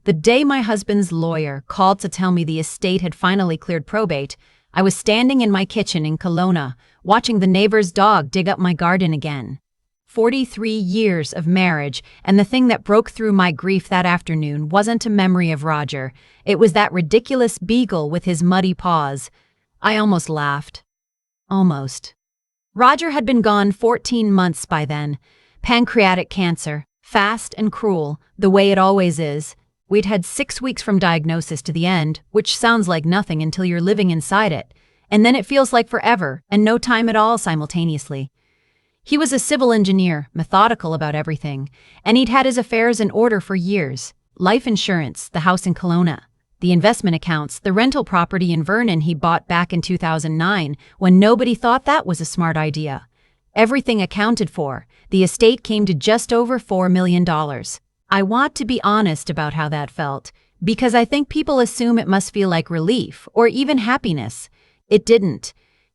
The day my husband's lawyer called to tell me the estate had finally cleared probate, I was standing in my kitchen in Kelowna, watching the neighbor's dog dig up my garden again. 43 years of marriage, and the thing that broke through my grief that afternoon wasn't a memory of Roger. It was that ridiculous beagle with his muddy paws. I almost laughed. Almost. Roger had been gone 14 months by then. Pancreatic cancer, fast and cruel, the way it always is. We'd had 6 weeks from diagnosis to the end, which sounds like nothing until you're living inside it. And then it feels like forever, and no time at all simultaneously. He was a civil engineer, methodical about everything, and he'd had his affairs in order for years. Life insurance, the house in Kelowna, the investment accounts, the rental property in Vernon he bought back in 2009 when nobody thought that was a smart idea. Everything accounted for, the estate came to just over $4 million. I want to be honest about how that felt, because I think people assume it must feel like relief or even happiness. It didn't.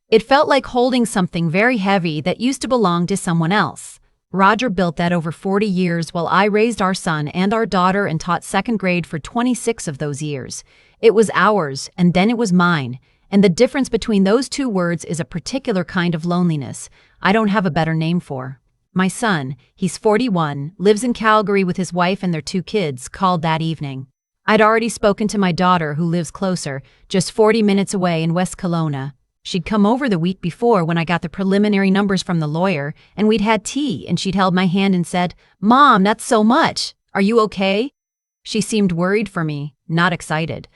It felt like holding something very heavy that used to belong to someone else. Roger built that over 40 years while I raised our son and our daughter and taught second grade for 26 of those years. It was ours, and then it was mine. And the difference between those two words is a particular kind of loneliness I don't have a better name for. My son, he's 41, lives in Calgary with his wife and their 2 kids, called that evening. I'd already spoken to my daughter, who lives closer, just 40 minutes away in West Kelowna. She'd come over the week before when I got the preliminary numbers from the lawyer, and we'd had tea, and she'd held my hand and said, "Mom, that's so much. Are you okay?" She seemed worried for me, not excited.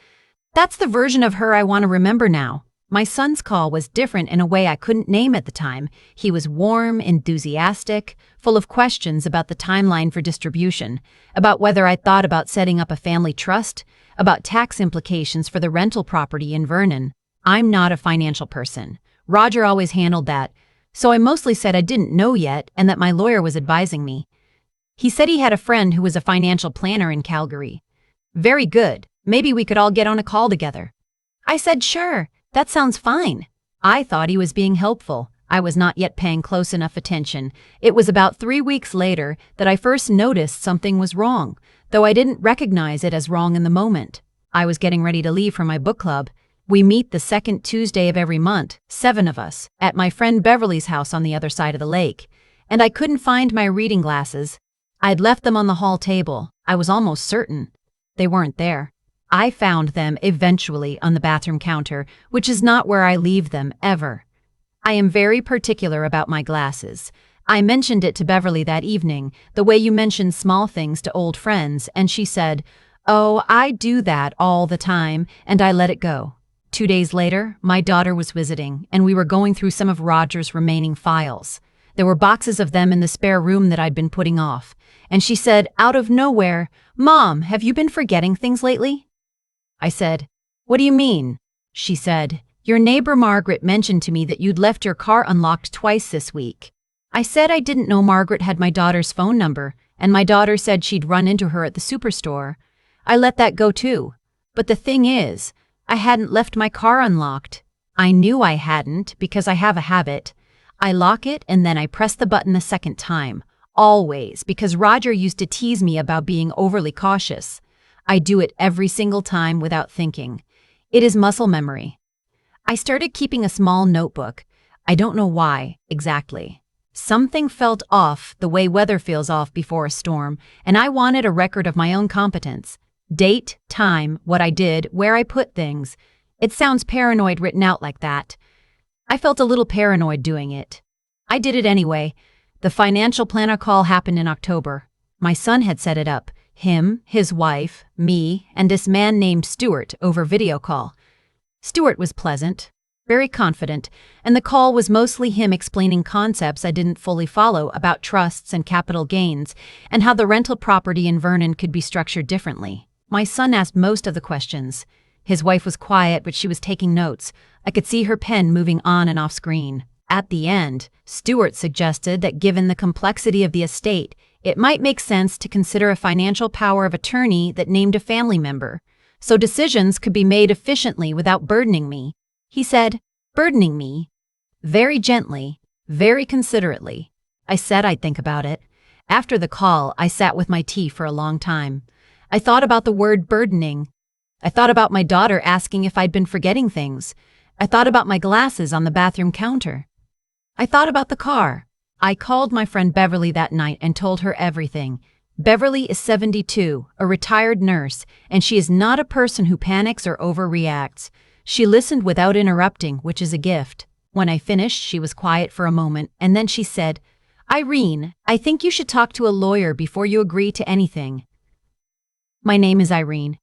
That's the version of her I want to remember now. My son's call was different in a way I couldn't name at the time. He was warm, enthusiastic, full of questions about the timeline for distribution, about whether I'd thought about setting up a family trust, about tax implications for the rental property in Vernon. I'm not a financial person. Roger always handled that, so I mostly said I didn't know yet and that my lawyer was advising me. He said he had a friend who was a financial planner in Calgary. Very good. Maybe we could all get on a call together. I said, sure, that sounds fine. I thought he was being helpful. I was not yet paying close enough attention. It was about 3 weeks later that I first noticed something was wrong, though I didn't recognize it as wrong in the moment. I was getting ready to leave for my book club. We meet the second Tuesday of every month, 7 of us, at my friend Beverly's house on the other side of the lake. And I couldn't find my reading glasses. I'd left them on the hall table. I was almost certain they weren't there. I found them eventually on the bathroom counter, which is not where I leave them, ever. I am very particular about my glasses. I mentioned it to Beverly that evening, the way you mention small things to old friends, and she said, "Oh, I do that all the time," and I let it go. 2 days later, my daughter was visiting, and we were going through some of Roger's remaining files. There were boxes of them in the spare room that I'd been putting off, and she said, out of nowhere, "Mom, have you been forgetting things lately?" I said, "What do you mean?" She said, "Your neighbor Margaret mentioned to me that you'd left your car unlocked twice this week." I said I didn't know Margaret had my daughter's phone number, and my daughter said she'd run into her at the superstore. I let that go too. But the thing is, I hadn't left my car unlocked. I knew I hadn't because I have a habit. I lock it and then I press the button a second time. Always, because Roger used to tease me about being overly cautious. I do it every single time without thinking. It is muscle memory. I started keeping a small notebook. I don't know why, exactly. Something felt off the way weather feels off before a storm, and I wanted a record of my own competence. Date, time, what I did, where I put things. It sounds paranoid written out like that. I felt a little paranoid doing it. I did it anyway. The financial planner call happened in October. My son had set it up. Him, his wife, me, and this man named Stuart over video call. Stuart was pleasant, very confident, and the call was mostly him explaining concepts I didn't fully follow about trusts and capital gains and how the rental property in Vernon could be structured differently. My son asked most of the questions. His wife was quiet, but she was taking notes. I could see her pen moving on and off screen. At the end, Stuart suggested that given the complexity of the estate, it might make sense to consider a financial power of attorney that named a family member, so decisions could be made efficiently without burdening me. He said, burdening me. Very gently, very considerately. I said I'd think about it. After the call, I sat with my tea for a long time. I thought about the word burdening. I thought about my daughter asking if I'd been forgetting things. I thought about my glasses on the bathroom counter. I thought about the car. I called my friend Beverly that night and told her everything. Beverly is 72, a retired nurse, and she is not a person who panics or overreacts. She listened without interrupting, which is a gift. When I finished, she was quiet for a moment, and then she said, "Irene, I think you should talk to a lawyer before you agree to anything." My name is Irene.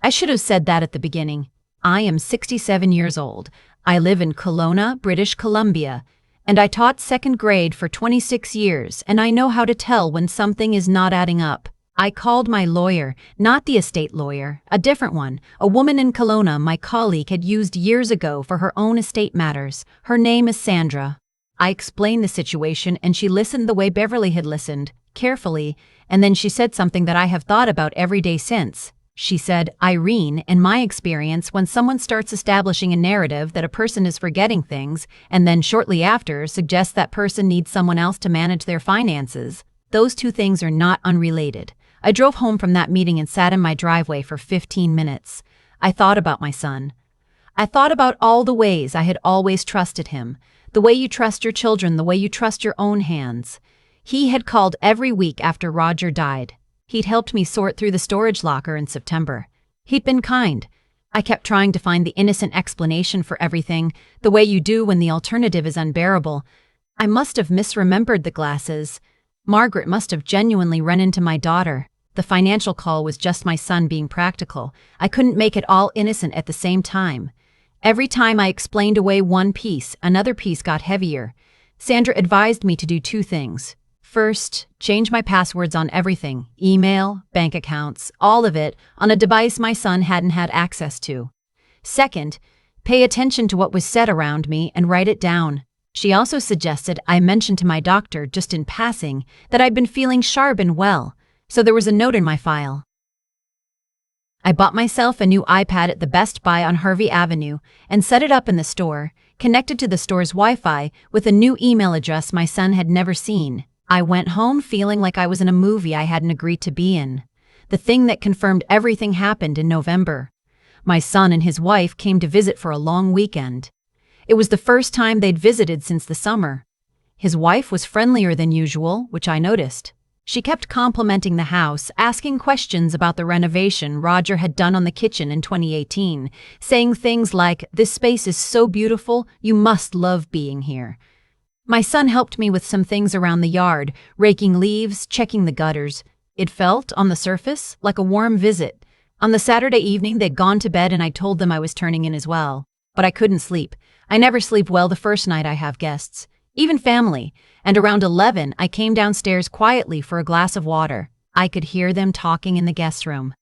I should have said that at the beginning. I am 67 years old. I live in Kelowna, British Columbia, and I taught second grade for 26 years, and I know how to tell when something is not adding up. I called my lawyer, not the estate lawyer, a different one, a woman in Kelowna my colleague had used years ago for her own estate matters. Her name is Sandra. I explained the situation, and she listened the way Beverly had listened, carefully, and then she said something that I have thought about every day since. She said, "Irene, in my experience, when someone starts establishing a narrative that a person is forgetting things, and then shortly after suggests that person needs someone else to manage their finances, those two things are not unrelated." I drove home from that meeting and sat in my driveway for 15 minutes. I thought about my son. I thought about all the ways I had always trusted him, the way you trust your children, the way you trust your own hands. He had called every week after Roger died. He'd helped me sort through the storage locker in September. He'd been kind. I kept trying to find the innocent explanation for everything, the way you do when the alternative is unbearable. I must have misremembered the glasses. Margaret must have genuinely run into my daughter. The financial call was just my son being practical. I couldn't make it all innocent at the same time. Every time I explained away one piece, another piece got heavier. Sandra advised me to do two things. First, change my passwords on everything, email, bank accounts, all of it, on a device my son hadn't had access to. Second, pay attention to what was said around me and write it down. She also suggested I mention to my doctor, just in passing, that I'd been feeling sharp and well, so there was a note in my file. I bought myself a new iPad at the Best Buy on Harvey Avenue and set it up in the store, connected to the store's Wi-Fi with a new email address my son had never seen. I went home feeling like I was in a movie I hadn't agreed to be in. The thing that confirmed everything happened in November. My son and his wife came to visit for a long weekend. It was the first time they'd visited since the summer. His wife was friendlier than usual, which I noticed. She kept complimenting the house, asking questions about the renovation Roger had done on the kitchen in 2018, saying things like, "This space is so beautiful, you must love being here." My son helped me with some things around the yard, raking leaves, checking the gutters. It felt, on the surface, like a warm visit. On the Saturday evening, they'd gone to bed and I told them I was turning in as well. But I couldn't sleep. I never sleep well the first night I have guests, even family, and around 11 I came downstairs quietly for a glass of water. I could hear them talking in the guest room.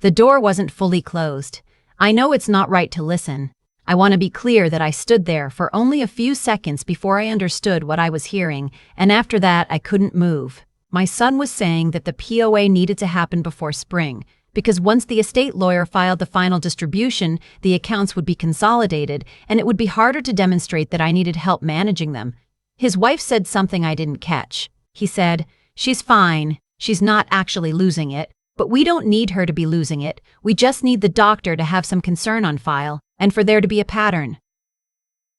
The door wasn't fully closed. I know it's not right to listen. I want to be clear that I stood there for only a few seconds before I understood what I was hearing, and after that I couldn't move. My son was saying that the POA needed to happen before spring, because once the estate lawyer filed the final distribution, the accounts would be consolidated, and it would be harder to demonstrate that I needed help managing them. His wife said something I didn't catch. He said, "She's fine. She's not actually losing it. But we don't need her to be losing it. We just need the doctor to have some concern on file, and for there to be a pattern."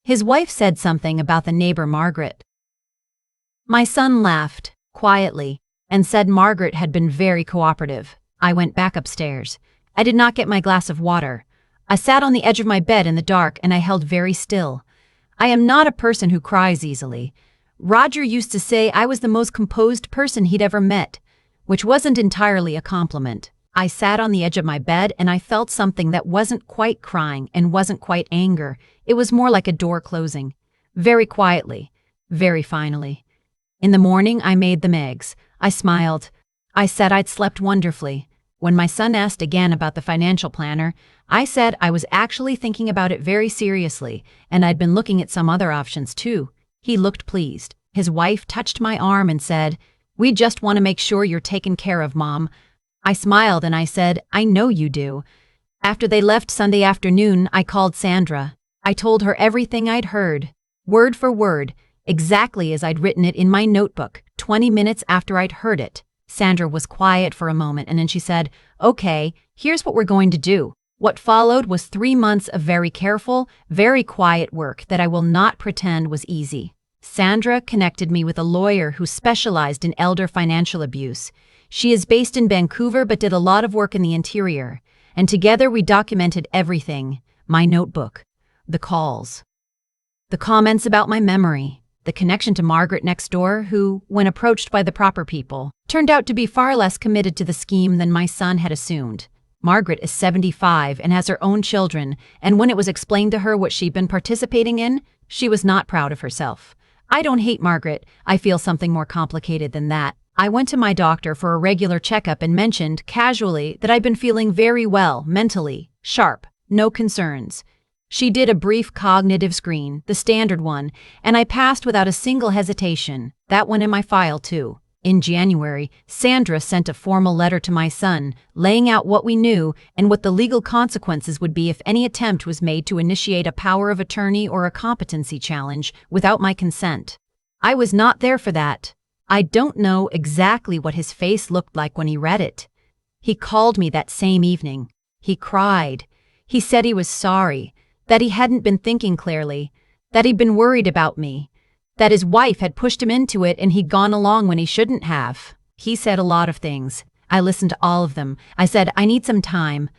His wife said something about the neighbor Margaret. My son laughed, quietly, and said Margaret had been very cooperative. I went back upstairs. I did not get my glass of water. I sat on the edge of my bed in the dark and I held very still. I am not a person who cries easily. Roger used to say I was the most composed person he'd ever met, which wasn't entirely a compliment. I sat on the edge of my bed and I felt something that wasn't quite crying and wasn't quite anger. It was more like a door closing. Very quietly, very finally. In the morning, I made them eggs. I smiled. I said I'd slept wonderfully. When my son asked again about the financial planner, I said I was actually thinking about it very seriously, and I'd been looking at some other options too. He looked pleased. His wife touched my arm and said, "We just want to make sure you're taken care of, Mom." I smiled and I said, "I know you do." After they left Sunday afternoon, I called Sandra. I told her everything I'd heard, word for word, exactly as I'd written it in my notebook, 20 minutes after I'd heard it. Sandra was quiet for a moment and then she said, "Okay, here's what we're going to do." What followed was 3 months of very careful, very quiet work that I will not pretend was easy. Sandra connected me with a lawyer who specialized in elder financial abuse. She is based in Vancouver but did a lot of work in the interior. And together we documented everything: my notebook, the calls, the comments about my memory, the connection to Margaret next door, who, when approached by the proper people, turned out to be far less committed to the scheme than my son had assumed. Margaret is 75 and has her own children, and when it was explained to her what she'd been participating in, she was not proud of herself. I don't hate Margaret. I feel something more complicated than that. I went to my doctor for a regular checkup and mentioned, casually, that I'd been feeling very well, mentally, sharp, no concerns. She did a brief cognitive screen, the standard one, and I passed without a single hesitation. That went in my file, too. In January, Sandra sent a formal letter to my son, laying out what we knew and what the legal consequences would be if any attempt was made to initiate a power of attorney or a competency challenge without my consent. I was not there for that. I don't know exactly what his face looked like when he read it. He called me that same evening. He cried. He said he was sorry, that he hadn't been thinking clearly, that he'd been worried about me, that his wife had pushed him into it and he'd gone along when he shouldn't have. He said a lot of things. I listened to all of them. I said, I need some time.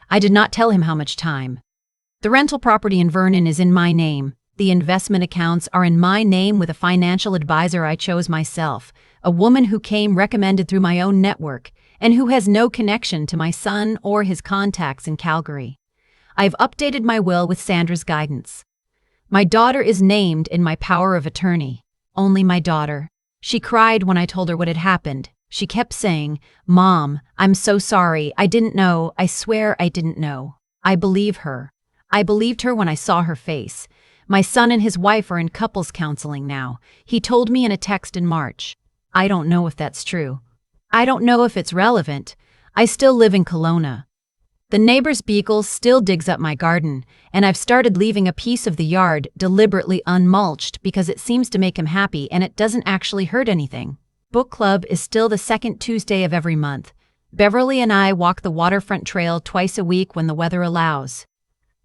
I did not tell him how much time. The rental property in Vernon is in my name. The investment accounts are in my name with a financial advisor I chose myself, a woman who came recommended through my own network and who has no connection to my son or his contacts in Calgary. I've updated my will with Sandra's guidance. My daughter is named in my power of attorney. Only my daughter. She cried when I told her what had happened. She kept saying, "Mom, I'm so sorry. I didn't know. I swear I didn't know." I believe her. I believed her when I saw her face. My son and his wife are in couples counseling now. He told me in a text in March. I don't know if that's true. I don't know if it's relevant. I still live in Kelowna. The neighbor's beagle still digs up my garden, and I've started leaving a piece of the yard deliberately unmulched because it seems to make him happy and it doesn't actually hurt anything. Book club is still the second Tuesday of every month. Beverly and I walk the waterfront trail twice a week when the weather allows.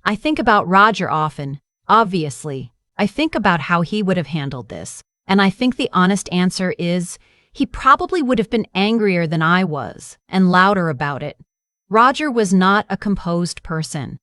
I think about Roger often. Obviously, I think about how he would have handled this, and I think the honest answer is he probably would have been angrier than I was, and louder about it. Roger was not a composed person.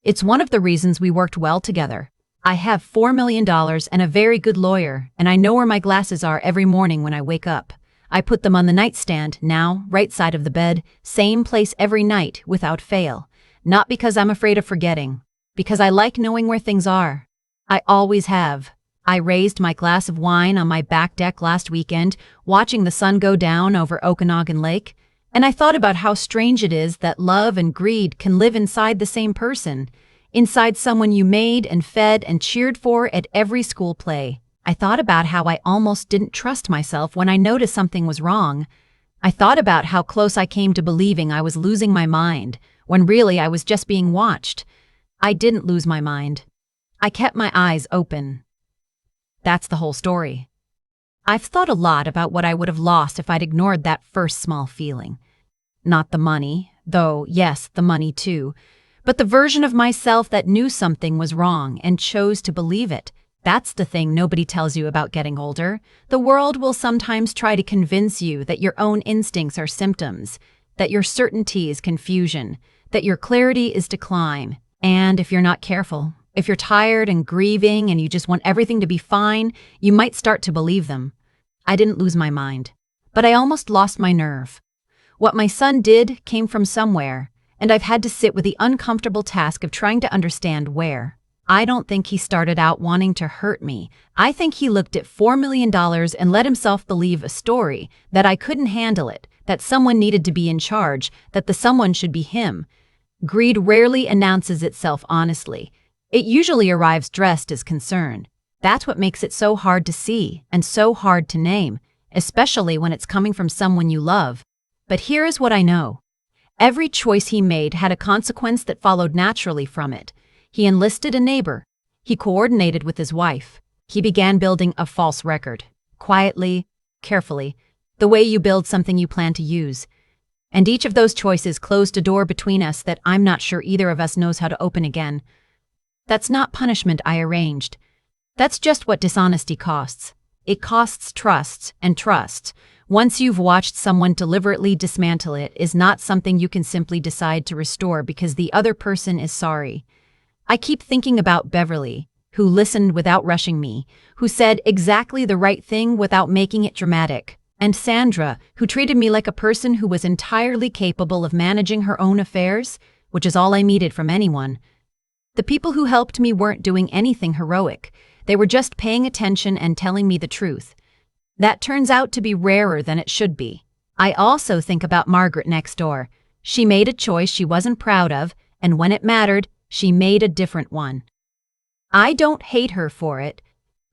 It's one of the reasons we worked well together. I have $4 million and a very good lawyer, and I know where my glasses are every morning when I wake up. I put them on the nightstand, now, right side of the bed, same place every night, without fail. Not because I'm afraid of forgetting. Because I like knowing where things are. I always have. I raised my glass of wine on my back deck last weekend, watching the sun go down over Okanagan Lake, and I thought about how strange it is that love and greed can live inside the same person, inside someone you made and fed and cheered for at every school play. I thought about how I almost didn't trust myself when I noticed something was wrong. I thought about how close I came to believing I was losing my mind, when really I was just being watched. I didn't lose my mind. I kept my eyes open. That's the whole story. I've thought a lot about what I would have lost if I'd ignored that first small feeling. Not the money, though, yes, the money too, but the version of myself that knew something was wrong and chose to believe it. That's the thing nobody tells you about getting older. The world will sometimes try to convince you that your own instincts are symptoms, that your certainty is confusion, that your clarity is decline. And if you're not careful, if you're tired and grieving and you just want everything to be fine, you might start to believe them. I didn't lose my mind, but I almost lost my nerve. What my son did came from somewhere, and I've had to sit with the uncomfortable task of trying to understand where. I don't think he started out wanting to hurt me. I think he looked at $4 million and let himself believe a story, that I couldn't handle it, that someone needed to be in charge, that the someone should be him. Greed rarely announces itself honestly. It usually arrives dressed as concern. That's what makes it so hard to see and so hard to name, especially when it's coming from someone you love. But here is what I know. Every choice he made had a consequence that followed naturally from it. He enlisted a neighbor. He coordinated with his wife. He began building a false record. Quietly, carefully, the way you build something you plan to use. And each of those choices closed a door between us that I'm not sure either of us knows how to open again. That's not punishment I arranged. That's just what dishonesty costs. It costs trust, and trust, once you've watched someone deliberately dismantle it, is not something you can simply decide to restore because the other person is sorry. I keep thinking about Beverly, who listened without rushing me, who said exactly the right thing without making it dramatic, and Sandra, who treated me like a person who was entirely capable of managing her own affairs, which is all I needed from anyone. The people who helped me weren't doing anything heroic. They were just paying attention and telling me the truth. That turns out to be rarer than it should be. I also think about Margaret next door. She made a choice she wasn't proud of, and when it mattered, she made a different one. I don't hate her for it.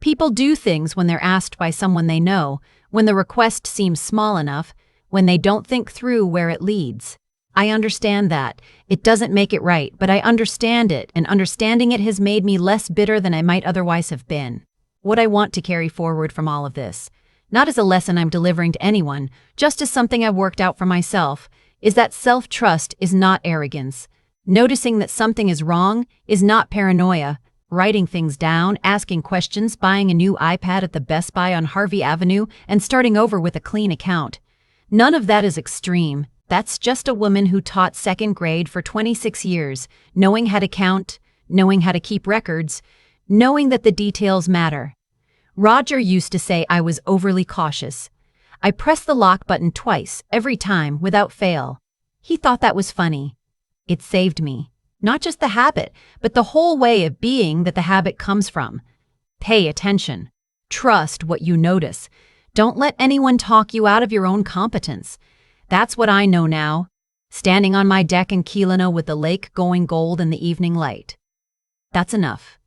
People do things when they're asked by someone they know, when the request seems small enough, when they don't think through where it leads. I understand that. It doesn't make it right, but I understand it, and understanding it has made me less bitter than I might otherwise have been. What I want to carry forward from all of this, not as a lesson I'm delivering to anyone, just as something I've worked out for myself, is that self-trust is not arrogance. Noticing that something is wrong is not paranoia. Writing things down, asking questions, buying a new iPad at the Best Buy on Harvey Avenue, and starting over with a clean account. None of that is extreme. That's just a woman who taught second grade for 26 years, knowing how to count, knowing how to keep records, knowing that the details matter. Roger used to say I was overly cautious. I pressed the lock button twice, every time, without fail. He thought that was funny. It saved me. Not just the habit, but the whole way of being that the habit comes from. Pay attention. Trust what you notice. Don't let anyone talk you out of your own competence. That's what I know now, standing on my deck in Kelowna with the lake going gold in the evening light. That's enough.